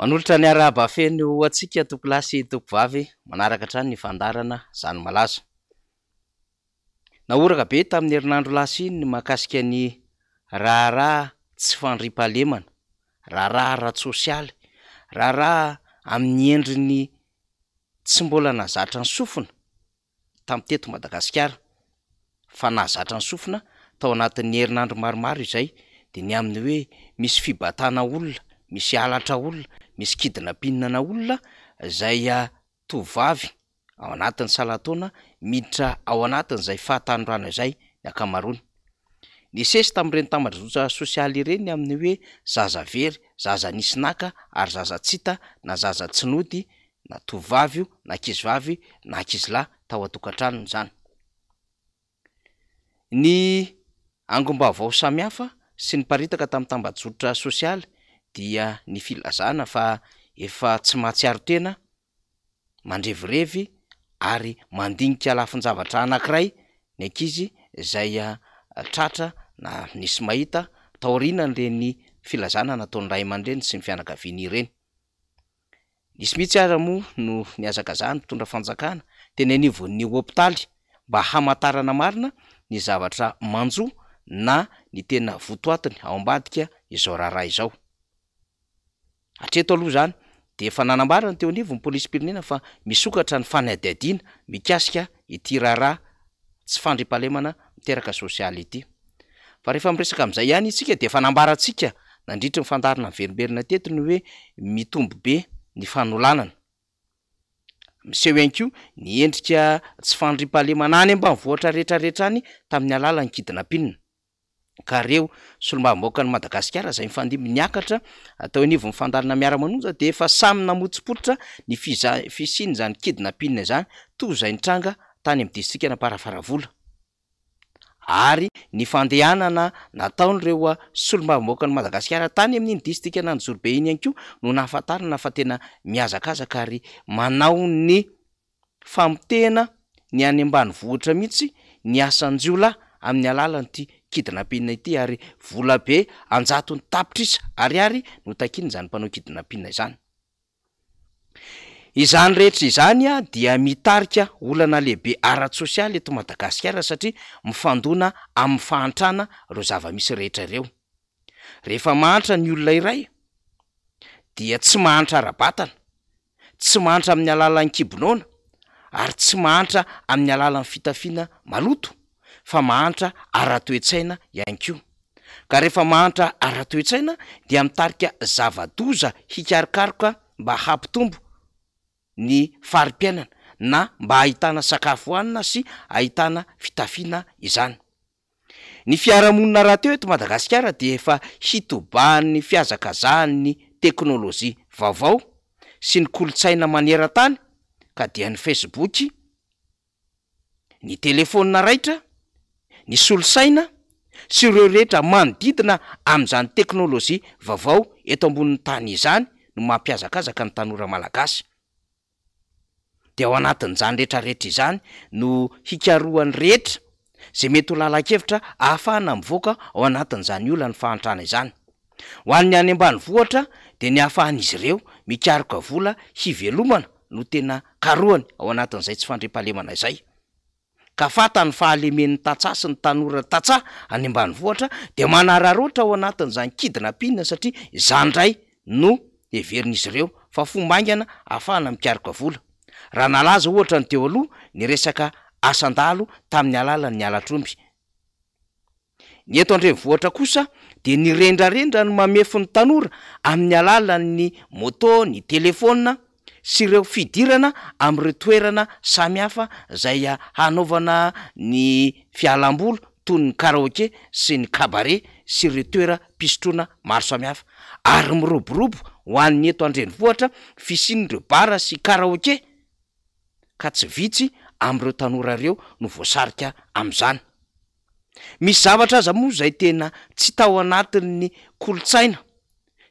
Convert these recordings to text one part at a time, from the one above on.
Manolotra ny arahaba-feno atsika tokolasy tokovavy manaraka hatrany ny fandarana zany malaza. Naoraka be tamin'ny herinandro lasa iny ny mahakasika ny raharaha tsy fandriam-pahalemana, raharaha ara-tsosialy, raharaha amin'ny endriny tsy mbola nahazatra ny sofina tamin'ny teto Madagasikara, fa nahazatra ny sofina tao anatin'ny herinandro maromaro izay, de ny amin'ny hoe misy fibatana olona, misy halatra olona, misy kidinapinana olona izay tovavy ao anatin'ny salantaona miditra ao anatin'izay fahatanorana izay ny akamaroany. Nisesy tamin'ireny tambajotra sosialy ireny amin'ny hoe zaza very, zaza nisy naka ary zaza tsita na zaza tsinody na tovavy io na ankizivavy na ankizilahy tao atokantrano zany. Ny angom-baovao samihafa sy ny paritaka tamin'ny tambajotra sosialy dia ny filazana fa efa tsy mahatsiaro tena, mandrevirevy ary mandinika lafin-javatra anankiray ny ankizy izay tratra na nisy mahita taorinan' ireny filazana nataon'ny ray aman-dreny sy ny fianakaviany ireny. Nisy mihitsy ara moa no niazakazahany mpitondra fanjakana teny anivon'ny hopitaly mba hamantarana marina ny zavatra manjo na ny tena votoatiny ao ambadika izao raharaha izao. Hatreto aloha zany de efa nanambarana teo anivon'ny polisym-pirenena fa misokatra ny fanadihadiana mikasika ity raharaha tsy fandriam-pahalemana miteraka sosialy ity. Fa rehefa miresaka amin'izay ihany isika de efa nambarantsika nandritry ny fandarina miverimberina teto ny hoe mitombo be ny fanolanana. Miseho ihany koa ny endrika tsy fandriam-pahalemana any ambanivohitra rehetrarehetra any tamin'ny alalan'ny kidinapinina. Ka reo solombavambahoaka ny Madagasikara izay mifandimby niakatra atao anivon'ny fandarina miara-manonja de efa samy namotsipototra ny fisiny zany kidinapinina zany toy izay nitranga tany amin'ny distrikana Parafaravola. Ary ny fandehanana nataon'ireo solombavambahoaka ny Madagasikara tany amin'iny distrikana Anjozobe iny ihany koa no nahafantarana fa tena miazakazaka ary manao ny famotehana ny any ambanivohitra mihitsy ny asan-jiolahy amin'ny alalan'ity kidinapinina ity, ary vola be 100 tapitrisa ariary no takiny zany mpanao kidinapinina izany. Izany rehetra izany dia mitarika olana lehibe ara-tsosialy eto Madagasikara satria mifandona amin'ny fahantrana reo zava-misy rehetra ireo. Rehefa mahantra ny olona iray dia tsy mahantra ara-batana, tsy mahantra amin'ny alalan'ny kibonona ary tsy mahantra amin'ny alalan'ny fitafiana maloto, fa mahantra ara-toetsaina ihany koa. Ka rehefa mahantra ara-toetsaina dia mitarika zava-doza hikarikaroka mba hampitombo ny fari-piainana na mba ahitana sakafo hohanina sy ahitana fitafiana izany. Ny fiarahamonina raha teo eto Madagasikara de efa hitobahan'ny fiazakazahan'ny teknôlôjia vaovao sy ny kolotsaina maneran-tany, ka dia ny Facebook, ny telefônina raitra, ny solosaina sy ireo rehetra manodidina amin'izany teknôlôjia vaovao eto ambonin'ny tany izany no mampiazakazaka ny tanora malagasy. De ao anatin'izany rehetrarehetra izany no hikarohan'ny rehetra zay mety ho lala-kevitra ahafahana mivoaka ao anatin'izany olana ny fahantrana izany. Ho an'ny any ambanivohitra de ny ahafahan'izy ireo mikaroka vola hivelomana no tena karohany ao anatin'izay tsy fandriam-pahalemana izay. Ka fatany fahalemen'ny tantsaha sy ny tanora tantsaha any ambanivohitra de manararoatra ao anatin'izany kidinapinina satria izany ndray no heverin'izy ireo fa fomba aingana ahafahana mikaroka vola. Raha nalaza ohatra ny teo aloha ny resaka asan-dalo tamin'ny alalan'ny alatr'omby. Ny eto andrenivohitra kosa de ny rendrarendra no mamefy ny tanora amin'ny alalan'ny moto, ny telefônina sy ireo fidirana amin'ireo toerana samihafa izay hanaovana ny fialam-boly toy ny karaoke sy ny kabaret sy ireo toera pisotroana maro samihafa. Ary miroborobo ho an'ny eto andrenivohitra fisin'ireo bara sy karaoke, ka tsy vitsy amin'ireo tanora ireo no voasarika amin'izany. Misy zavatra aza moa izay tena tsy tao anatin'ny kolotsaina,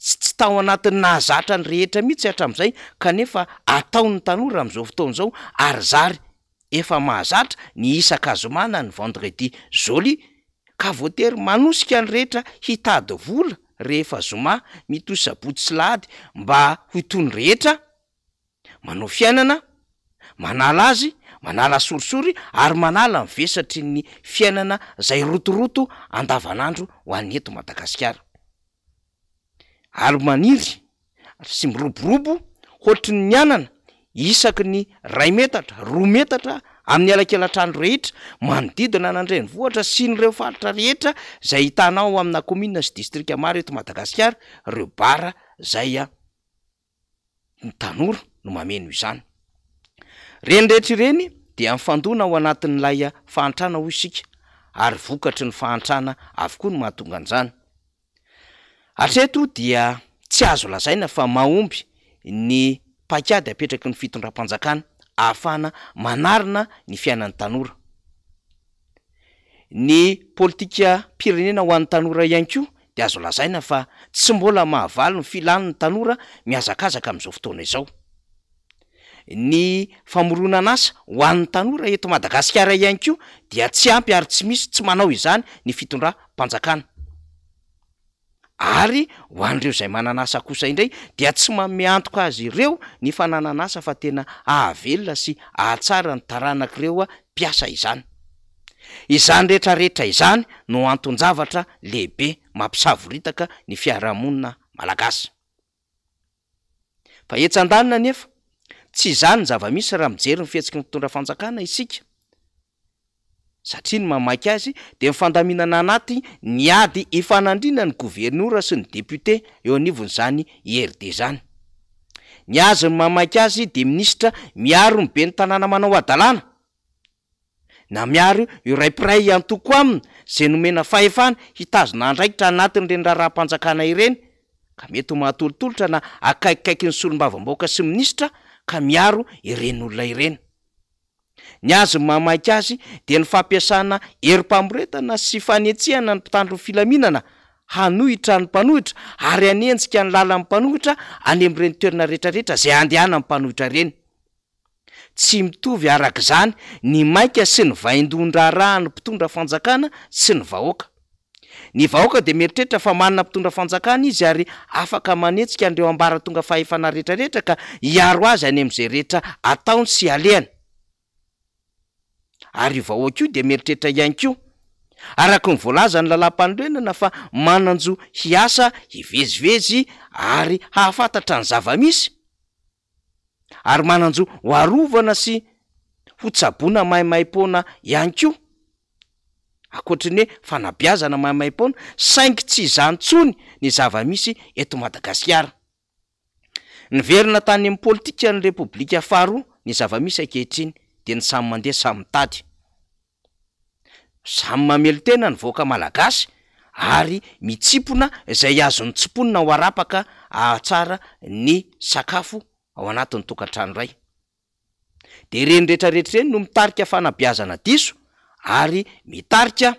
tsy tao anatin'ny nahazatra ny rehetra mihitsy hatramin'izay, kanefa ataon'ny tanora amin'izao fotoana izao ary zary efa mahazatra ny isan-kazomana ny vendredi joli, ka voatery manosika ny rehetra hitady vola rehefa zoma mito sabotsy sy lahady mba ho itony rehetra manao fiainana manala azy manala sorisory ary manala mivesatry ny fiainana zay rotoroto andavanandro ho an'ny eto Madagasikara. Ary maniry sy miroborobo hoatry ny anana isaky ny 2 metatra 2 metatra amin'ny alakelatrano rehetra manodidina nandreny vohatra sy nyreo faritra rehetra zay hitanao amina komina sy distrika maro eto Madagasikara reo bara zay ny tanora no mameno izany. Reny rehetra ireny dia mifandona ao anatin'ilay fahantrana ho isika ary vokatry ny fahantrana avokoa no mahatonga an'izany. Hatreto dia tsy azo lazaina fa mahomby ny paikady apetraky ny fitondram-panjakana ahafahana manarina ny fiainan'ny tanora. Ny politika pirenena ho an'ny tanora ihany koa dia azo lazaina fa tsy mbola mahavaly ny filany ny tanora mihazakazaka amin'izao fotoana izao. Ny famoronana asa ho an'ny tanora eto Madagasikara ihany koa dia tsy ampy ary tsy misy tsy manao izany ny fitondram-panjakana. Ary ho an'ireo zay manana asa kosa indray dia tsy manome antoka azy ireo ny fananana asa fa tena ahavelona sy ahatsara ny taranak'ireo mpiasa izany. Izany rehetrarehetra izany no anton-javatra lehibe mampisavoritaka ny fiarahamonina malagasy. Fa etsan-danina nefa tsy izany ny zava-misy raha mijery ny fihetsiky ny fitondra fanjakana isika. Satria ny mamaky azy dia mifandaminana anaty ny ady ifanandrina ny gouvernoura sy ny député eo anivon'izany IRD zany. Ny azy ny mamaky azy dia minisitra miaro ny be ny tanàna manao adalàna na miaro io raipiray antoko aminy zay nomena fahefana hitazona andraikitra anatin'ireny raharaham-panjakana ireny ka mety ho mahatolotolotra na akaikikaiky ny solombavam-bahoaka sy minisitra ka miaro ireny olona ireny. Ny azy mamaky azy dia ny fampiasana herim-pamoretana sy fanetsihana ny mpitandro filaminana hanohitra ny mpanohitra ary hanenjika ny lalan'ny mpanohitra any amin'ireny toerana rehetrarehetra zay andehana ny mpanohitra ireny. Tsy mitovy arak'izany ny maika sy ny vaindon-draharaha ny mpitondra fanjakana sy ny vahoaka. Ny vahoaka dia mieritreritra fa manana mpitondra fanjakana izy ary afaka manetsika an'ireo ambaratonga fahefana rehetrarehetra ka hiaro azy any amin'izay rehetra ataony sy alehany. Ary vahoaka io dia mieritreritra ihany koa araka ny voalaza ny lalam-panorenana fa mananjo hiasa hivezivezy ary hahafantatra ny zava-misy ary mananjo hoarovana sy hotsaboana mahimaimpona ihany koa. Akoatriny hoe fanabeazana mahimaimpona saingy tsy izany tsony ny zava-misy eto Madagasikara. Niverina tany amin'ny politika ny repoblika faharoa ny zava-misy ankehitriny dia ny samy mandeha samy mitady. Samy mamelo tena ny vahoaka malagasy ary mitsipona izay azony tsiponina ho arapaka ahatsara ny sakafo ao anatin'ny tokantrano iray. Dia ireny rehetrarehetra ireny no mitarika fanabeazana diso ary mitarika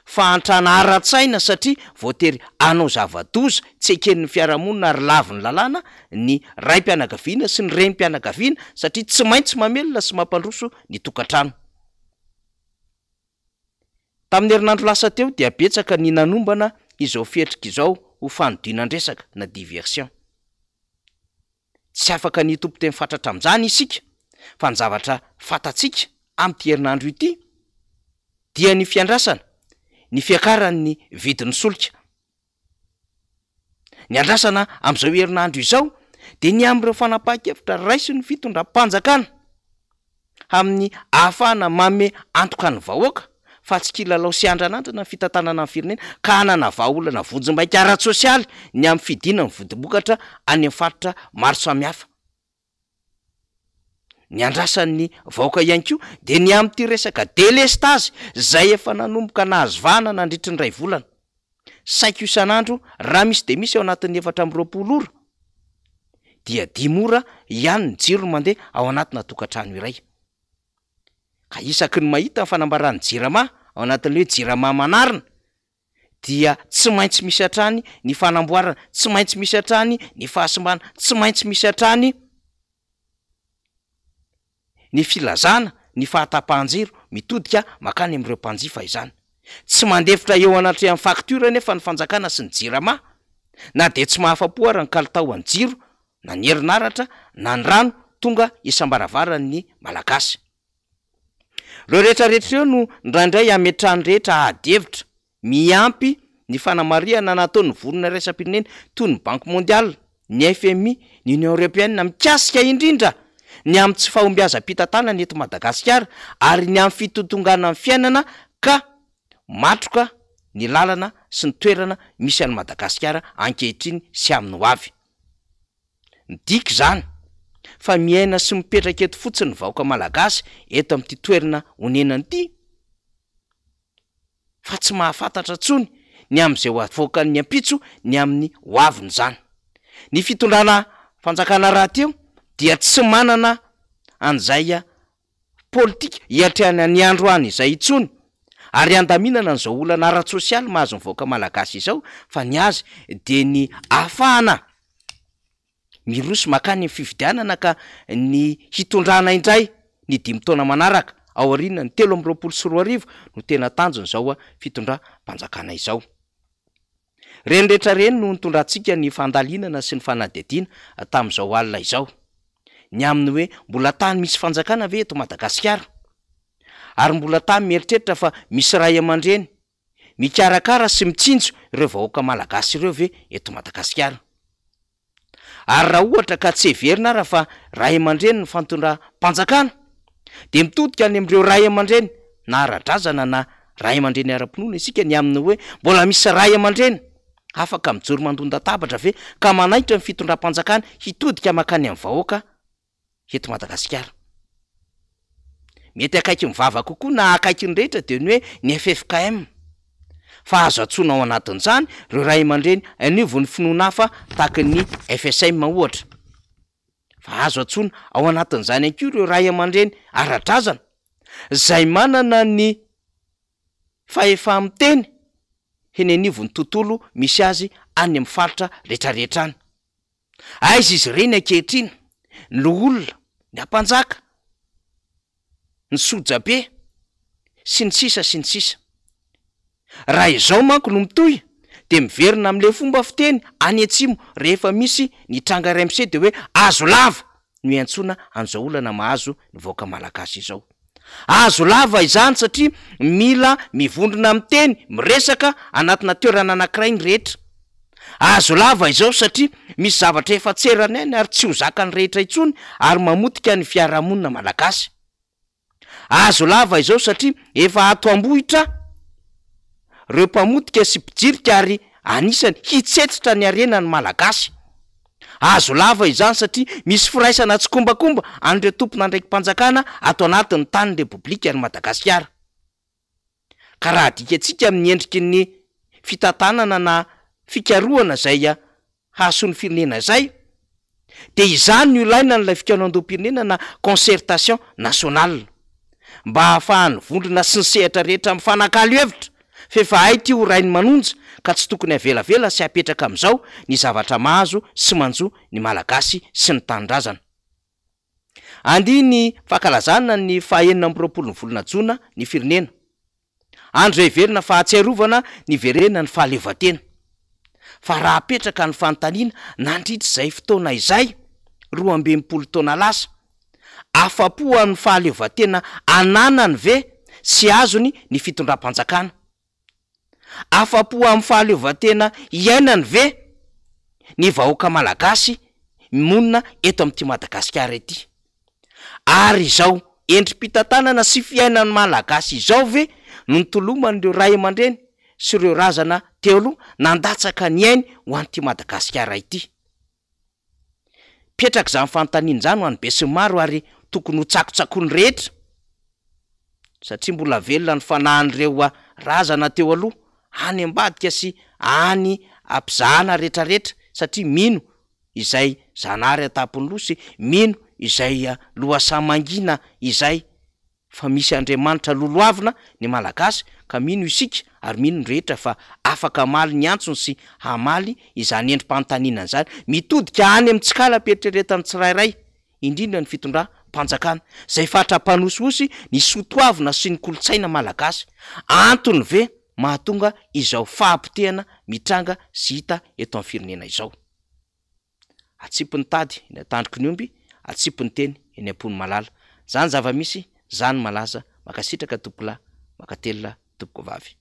fahantrana ara-tsaina satria voatery anao zava-doza tsy eken'ny fiarahamonina ary laviny lalàna ny raim-pianakaviana sy ny renim-pianakaviana satria tsy maintsy mamelona sy mampandroso ny tokantrano. Tamin'ny herinandro lasa teo dia betsaka ny nanombana izao fietrika izao ho fanodinan-dresaka na diversion. Tsy afaka ny tompo teny fatratra amin'izany isika fa ny zavatra fantatsika amin'ity herinandro ity dia ny fiandrasana, ny fiakaran'ny vidin'ny solika. Ny andrasana amin'izao herinandro izao dia ny amin'ireo fanapahan-kevitra raisy ny fitondram-panjakana amin'ny ahafahana manome antoka ny vahoaka fa tsy kilalao sy andranandrana ny fitantanana amin'ny firenena ka hanana vahaolana vonjim-baika ara-tsosialy ny amin'ny fidina ny vodi-bokatra any amin'ny faritra maro samihafa. Ny andrasan'ny vahoaka ihany koa dia ny amin'ity resaka délestage zay efa nanomboka nahazo vahana nandritry ny 2 volana. Saiko isan'andro raha misy dia misy ao anatin'ny 420 ora dia 10 ora ihany ny jiro mandeha ao anatina tokantrano iray. Ka isaky ny mahita ny fanambarany jirama ao anatin'ilay hoe jirama manarina dia tsy maintsy misy hatrany ny fanamboarana, tsy maintsy misy hatrany ny fahasimbana, tsy maintsy misy hatrany ny filazana, ny fahatapahan-jiro mitodika makany amin'ireo mpanjifa izany. tsy mandefitra eo anatry amin'ny faktura nefa ny fanjakana sy ny jirama na de tsy mahafa-po ary ny kalitao any jiro na ny herinaratra na ny rano tonga isam-baravarany malagasy. Reo rehetrarehetra eo no ndraindray ametrany rehetra adevitra miampy ny fanamariana nataony vorona raisam-pirenena toy ny Banque mondiale, ny FMI, ny Union européenne mikasika indrindra ny amin'ny tsy fahombiazam-pitantanana eto Madagasikara ary ny amin'ny fitotongana amin'ny fiainana ka matroka ny lalana sy ny toerana misy any Madagasikara ankehitriny sy amin'ny ho avy. Dika zany fa miaina sy mipetraka eto fotsiny ny vahoaka malagasy eto amin'ity toerana honenany ity fa tsy mahafantatra tsony ny amin'izay avoakan'ny ampitso ny amin'ny ho aviny zany. Ny fitondrana fanjakana raty eo dia tsy manana an'izay politika hiatrehana ny androany izay itsony ary andaminana an'izao olana ara-tsosialy mahazo mivoaka malagasy izao fa ny azy de ny ahafahana mirosy makany fividianana ka ny hitondrana indray ny 5 taona manaraka ao aoriana ny 324 no tena tanjony zao fitondram-panjakana izao. Reny rehetra reny no nitondrantsika ny fandalinana sy ny fanadidina tamin'izao alina izao ny aminy hoe mbola tany misy fanjakana ve eto Madagasikara ary mbola tany mieritreritra fa misy ray aman-dreny mikarakara sy mitsinjo ireo vahoaka malagasy ireo ve eto Madagasikara. Ary raha ohatra ka tsy heverina raha fa ray aman-dreny ny fantondram-panjakana de mitodika any amin'ireo ray aman-dreny na ara-drazana na ray aman-dreny ara-pinoana isika ny aminy hoe mbola misy ray aman-dreny afaka mijoro mandonda-tabatra ve ka manaitra ny fitondram-panjakana hitodika makany amin'ny vahoaka eto Madagasikara. Mety akaiky mivava kokoa na akaiky ny rehetra de ny hoe ny FFKM fa azo atsoina ao anatin'izany ireo ray aman-dreny anivony ny finoana hafa tahaka ny FSM ohatra fa azo atsoina ao anatin'izany anko ireo ray aman-dreny ara-drazana zay manana ny fahefa-miteny eny anivony tontolo misy azy any amin'ny faritra rehetrarehetra any. Aiza izy ireny ankehitriny ny olona ny ampanjaka ny sojabe sy ny sisa sy ny sisa. Raha izao manko no mitohy de miverina amin'le fomba fiteny any atsimo rehefa misy ny tranga RMC de hoe azo lava no iantsona an'izao olana mahazo ny vahoaka malagasy izao. Azo lava izany satria mila mivondrona amin'ny teny miresaka anatina toerana anankiray ny rehetra. Azo lava izao satria misy zavatra efa tserany any ary tsy ho zakany rehetra itsony ary mamotika ny fiarahamonina malagasy. Azo lava izao satria efa ato ambohitra reo mpamotika sy mpijirika ary anisany hitsetitra ny arenany malagasy. Azo lava izany satria misy firaisana tsy kombakomba an'ireo tompona andraikim-panjakana ato anatin'ny tany repoblika ny Madagasikara. Ka raha dikatsika amin'ny endriky ny fitantanana na fikarohana zay hahasoan'ny firenena zay de izany no ilaina n'ilay fikarohan-doam-pirenena na concertation nationale mba hahafahany vondrona sy ny sehatra rehetra mifanakalo hevitra fefa hay ty ho rainy manonja ka tsy tokony avelavela sy apetraka amin'izao ny zavatra mahazo sy manjo ny malagasy sy ny tanindrazana. Andihy ny fankalazana ny 9 volana Jona ny firenena. Andro heverina fa hatsiarovana ny verena ny fahaleovan-tena. Fa raha apetraka ny fanontaniana nandritra izay fotoana izay 12 taona lasa afa-po amin'ny fahaleovan-tena ananany ve sy azony ny fitondram-panjakana. Afa-po amin'ny fahaleovan-tena iainany ve ny vahoaka malagasy monina eto amin'ity Madagasikara ity. Ary izao endrim-pitantanana sy fiainany malagasy izao ve no nitolomany ireo ray aman-dreny sy ireo razana teo aloha nandatsaka ny ainy ho an'ity Madagasikara ity. Petraka izany fanontaniana izany ho an'ny be sy maro ary tokony ho tsakotsakony rehetra satria mbola velona ny fanahan'ireo razana teo aloha any ambadika sy any ampizahana rehetrarehetra satria mino izay zanahary atapony loha sy mino izay lohasamangina izay fa misy Andriamanitra loloavina ny malagasy ka mino isika ary mino ny rehetra fa afaka maly ny antsony sy hamaly izany endrim-panontaniana izany mitodika any amin'ny tsikala petreretany tsirairay indrindra ny fitondram fanjakana zay fahatrapanososy ny sotoavina sy ny kolotsaina malagasy antony ve mahatonga izao fahampitehana mitranga sy hita eto amin'ny firenena izao. Atsipony tady eny atandroko ny omby, atsipony teny eny ampony malala. Zany zava-misy, zany malaza, makasitraka tompolahy, makatelona tompoko vavy.